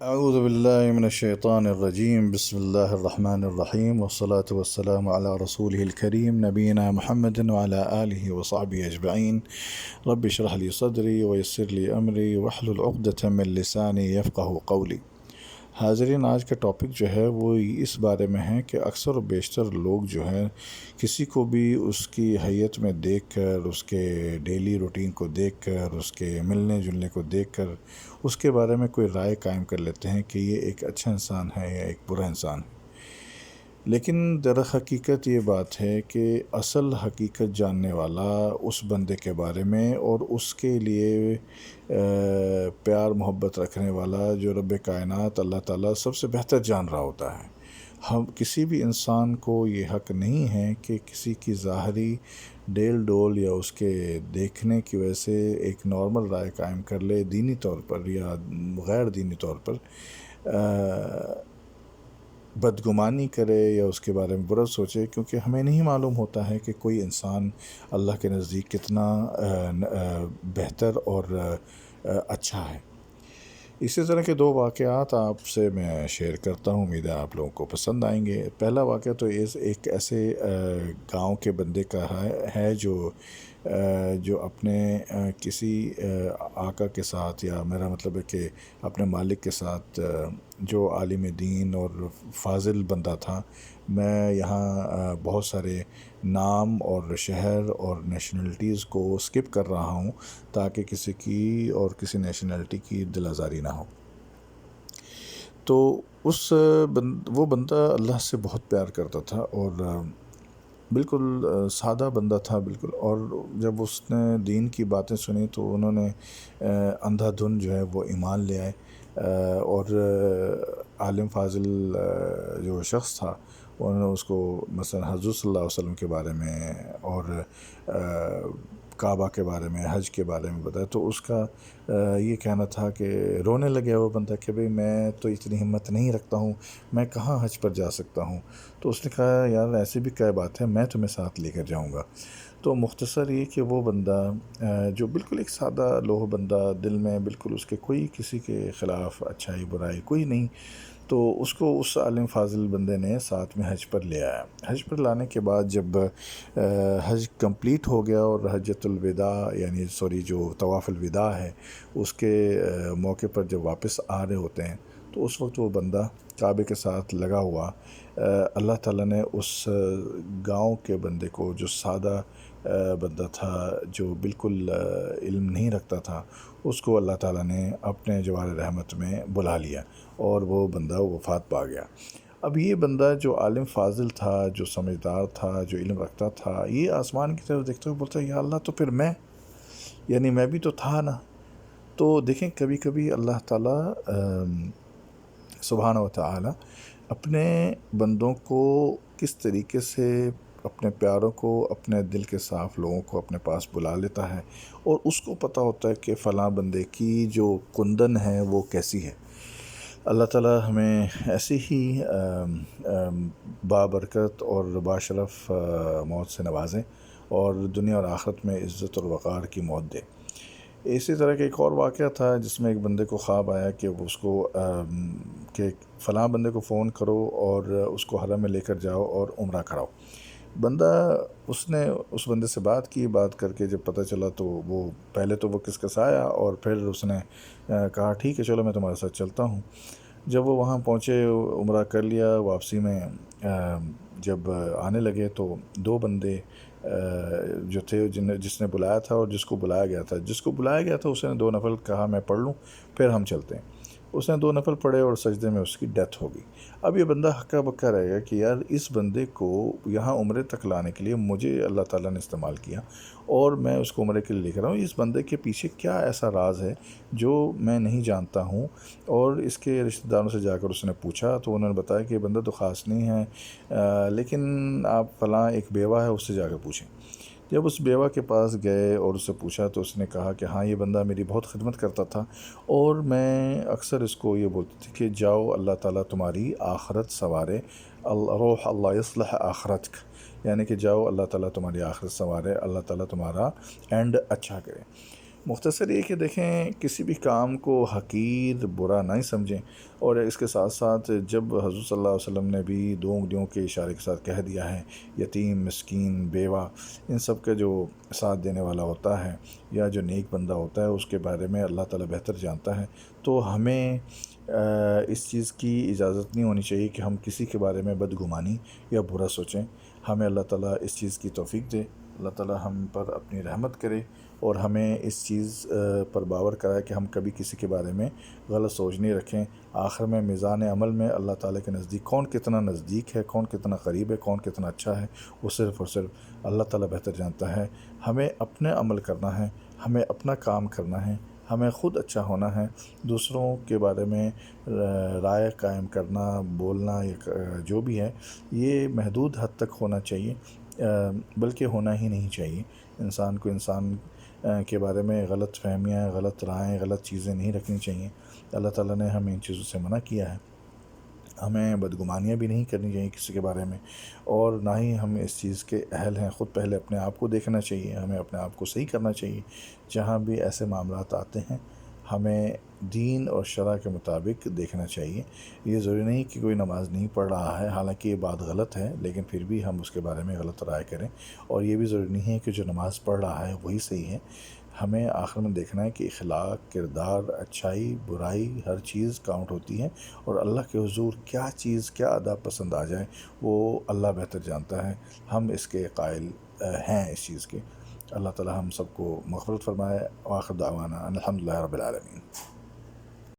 أعوذ بالله من الشيطان الرجيم. بسم الله الرحمن الرحيم، والصلاة والسلام على رسوله الكريم نبينا محمد وعلى آله وصحبه أجمعين. رب اشرح لي صدري ويسر لي أمري واحلل عقدة من لساني يفقه قولي. حاضرین، آج کا ٹاپک جو ہے وہ اس بارے میں ہے کہ اکثر و بیشتر لوگ جو ہیں کسی کو بھی اس کی حیت میں دیکھ کر، اس کے ڈیلی روٹین کو دیکھ کر، اس کے ملنے جلنے کو دیکھ کر اس کے بارے میں کوئی رائے قائم کر لیتے ہیں کہ یہ ایک اچھا انسان ہے یا ایک برا انسان ہے. لیکن در حقیقت یہ بات ہے کہ اصل حقیقت جاننے والا اس بندے کے بارے میں اور اس کے لیے پیار محبت رکھنے والا جو رب کائنات اللہ تعالیٰ سب سے بہتر جان رہا ہوتا ہے. ہم کسی بھی انسان کو یہ حق نہیں ہے کہ کسی کی ظاہری ڈیل ڈول یا اس کے دیکھنے کی وجہ سے ایک نارمل رائے قائم کر لے، دینی طور پر یا غیر دینی طور پر بدگمانی کرے یا اس کے بارے میں برا سوچے، کیونکہ ہمیں نہیں معلوم ہوتا ہے کہ کوئی انسان اللہ کے نزدیک کتنا بہتر اور اچھا ہے. اسی طرح کے دو واقعات آپ سے میں شیئر کرتا ہوں، امید ہے آپ لوگوں کو پسند آئیں گے. پہلا واقعہ تو ایک ایسے گاؤں کے بندے کا ہے جو اپنے کسی آقا کے ساتھ، یا میرا مطلب ہے کہ اپنے مالک کے ساتھ، جو عالم دین اور فاضل بندہ تھا. میں یہاں بہت سارے نام اور شہر اور نیشنلٹیز کو سکپ کر رہا ہوں تاکہ کسی کی اور کسی نیشنلٹی کی دل آزاری نہ ہو. تو وہ بندہ اللہ سے بہت پیار کرتا تھا اور بالکل سادہ بندہ تھا بالکل. اور جب اس نے دین کی باتیں سنی تو انہوں نے اندھا دھن جو ہے وہ ایمان لے آئے. اور عالم فاضل جو شخص تھا انہوں نے اس کو مثلا حضور صلی اللہ علیہ وسلم کے بارے میں اور کعبہ کے بارے میں، حج کے بارے میں بتایا. تو اس کا یہ کہنا تھا کہ رونے لگے وہ بندہ کہ بھئی میں تو اتنی ہمت نہیں رکھتا ہوں، میں کہاں حج پر جا سکتا ہوں. تو اس نے کہا یار ایسی بھی کیا بات ہے، میں تمہیں ساتھ لے کر جاؤں گا. تو مختصر یہ کہ وہ بندہ جو بالکل ایک سادہ لوح بندہ، دل میں بالکل اس کے کوئی کسی کے خلاف اچھائی برائی کوئی نہیں، تو اس کو اس عالم فاضل بندے نے ساتھ میں حج پر لے آیا. حج پر لانے کے بعد جب حج کمپلیٹ ہو گیا اور حجۃ الوداع یعنی جو طواف الوداع ہے اس کے موقع پر جب واپس آ رہے ہوتے ہیں تو اس وقت وہ بندہ کعبے کے ساتھ لگا ہوا، اللہ تعالیٰ نے اس گاؤں کے بندے کو، جو سادہ بندہ تھا، جو بالکل علم نہیں رکھتا تھا، اس کو اللہ تعالیٰ نے اپنے جوار رحمت میں بلا لیا اور وہ بندہ وفات پا گیا. اب یہ بندہ جو عالم فاضل تھا، جو سمجھدار تھا، جو علم رکھتا تھا، یہ آسمان کی طرف دیکھتے ہوئے بولتا ہے یا اللہ تو پھر یعنی میں بھی تو تھا نا. تو دیکھیں کبھی کبھی اللہ تعالیٰ سبحانہ و تعالیٰ اپنے بندوں کو کس طریقے سے، اپنے پیاروں کو، اپنے دل کے صاف لوگوں کو اپنے پاس بلا لیتا ہے، اور اس کو پتہ ہوتا ہے کہ فلاں بندے کی جو کندن ہے وہ کیسی ہے. اللہ تعالیٰ ہمیں ایسی ہی بابرکت اور باشرف موت سے نوازیں اور دنیا اور آخرت میں عزت اور وقار کی موت دے. اسی طرح کا ایک اور واقعہ تھا جس میں ایک بندے کو خواب آیا کہ اس کو کہ فلاں بندے کو فون کرو اور اس کو حرم میں لے کر جاؤ اور عمرہ کراؤ. بندہ اس نے اس بندے سے بات کی، بات کر کے جب پتہ چلا تو وہ پہلے تو وہ کس کس آیا اور پھر اس نے کہا ٹھیک ہے چلو میں تمہارے ساتھ چلتا ہوں. جب وہ وہاں پہنچے، عمرہ کر لیا، واپسی میں جب آنے لگے تو دو بندے جو تھے جس نے بلایا تھا اور جس کو بلایا گیا تھا اس نے 2 نفل کہا میں پڑھ لوں پھر ہم چلتے ہیں. اس نے 2 نفل پڑھے اور سجدے میں اس کی ڈیتھ ہو گئی. اب یہ بندہ ہکا بکا رہے گا کہ یار اس بندے کو یہاں عمرے تک لانے کے لیے مجھے اللہ تعالیٰ نے استعمال کیا اور میں اس کو عمرے کے لیے لے کر رہا ہوں، اس بندے کے پیچھے کیا ایسا راز ہے جو میں نہیں جانتا ہوں. اور اس کے رشتہ داروں سے جا کر اس نے پوچھا تو انہوں نے بتایا کہ یہ بندہ تو خاص نہیں ہے، لیکن آپ فلاں ایک بیوہ ہے اس سے جا کر پوچھیں. جب اس بیوہ کے پاس گئے اور اس سے پوچھا تو اس نے کہا کہ ہاں یہ بندہ میری بہت خدمت کرتا تھا اور میں اکثر اس کو یہ بولتی تھی کہ جاؤ اللہ تعالیٰ تمہاری آخرت سنوارے، روح اللہ یصلح آخرتک، یعنی کہ جاؤ اللہ تعالیٰ تمہاری آخرت سنوارے، اللہ تعالیٰ تمہارا اینڈ اچھا کرے. مختصر یہ کہ دیکھیں کسی بھی کام کو حقیر برا نہیں سمجھیں، اور اس کے ساتھ ساتھ جب حضور صلی اللہ علیہ وسلم نے بھی دو انگلیوں کے اشارے کے ساتھ کہہ دیا ہے یتیم، مسکین، بیوہ، ان سب کا جو ساتھ دینے والا ہوتا ہے یا جو نیک بندہ ہوتا ہے اس کے بارے میں اللہ تعالیٰ بہتر جانتا ہے، تو ہمیں اس چیز کی اجازت نہیں ہونی چاہیے کہ ہم کسی کے بارے میں بدگمانی یا برا سوچیں۔ ہمیں اللہ تعالیٰ اس چیز کی توفیق دے، اللہ تعالیٰ ہم پر اپنی رحمت کرے اور ہمیں اس چیز پر باور کرائے کہ ہم کبھی کسی کے بارے میں غلط سوچ نہیں رکھیں۔ آخر میں میزان عمل میں اللہ تعالیٰ کے نزدیک کون کتنا نزدیک ہے، کون کتنا قریب ہے، کون کتنا اچھا ہے، وہ صرف اور صرف اللہ تعالیٰ بہتر جانتا ہے۔ ہمیں اپنے عمل کرنا ہے، ہمیں اپنا کام کرنا ہے، ہمیں خود اچھا ہونا ہے۔ دوسروں کے بارے میں رائے قائم کرنا، بولنا یا جو بھی ہے یہ محدود حد تک ہونا چاہیے، بلکہ ہونا ہی نہیں چاہیے۔ انسان کو انسان کے بارے میں غلط فہمیاں، غلط رائیں، غلط چیزیں نہیں رکھنی چاہیے۔ اللہ تعالیٰ نے ہمیں ان چیزوں سے منع کیا ہے۔ ہمیں بدگمانیاں بھی نہیں کرنی چاہیے کسی کے بارے میں، اور نہ ہی ہم اس چیز کے اہل ہیں۔ خود پہلے اپنے آپ کو دیکھنا چاہیے، ہمیں اپنے آپ کو صحیح کرنا چاہیے۔ جہاں بھی ایسے معاملات آتے ہیں ہمیں دین اور شرع کے مطابق دیکھنا چاہیے۔ یہ ضروری نہیں کہ کوئی نماز نہیں پڑھ رہا ہے، حالانکہ یہ بات غلط ہے، لیکن پھر بھی ہم اس کے بارے میں غلط رائے کریں، اور یہ بھی ضروری نہیں ہے کہ جو نماز پڑھ رہا ہے وہی صحیح ہے۔ ہمیں آخر میں دیکھنا ہے کہ اخلاق، کردار، اچھائی، برائی، ہر چیز کاؤنٹ ہوتی ہے، اور اللہ کے حضور کیا چیز، کیا ادا پسند آ جائے وہ اللہ بہتر جانتا ہے۔ ہم اس کے قائل ہیں اس چیز کے۔ اللہ تعالی ہم سب کو مغفرت فرمائے۔ وآخر دعوانا ان الحمد للہ رب العالمین۔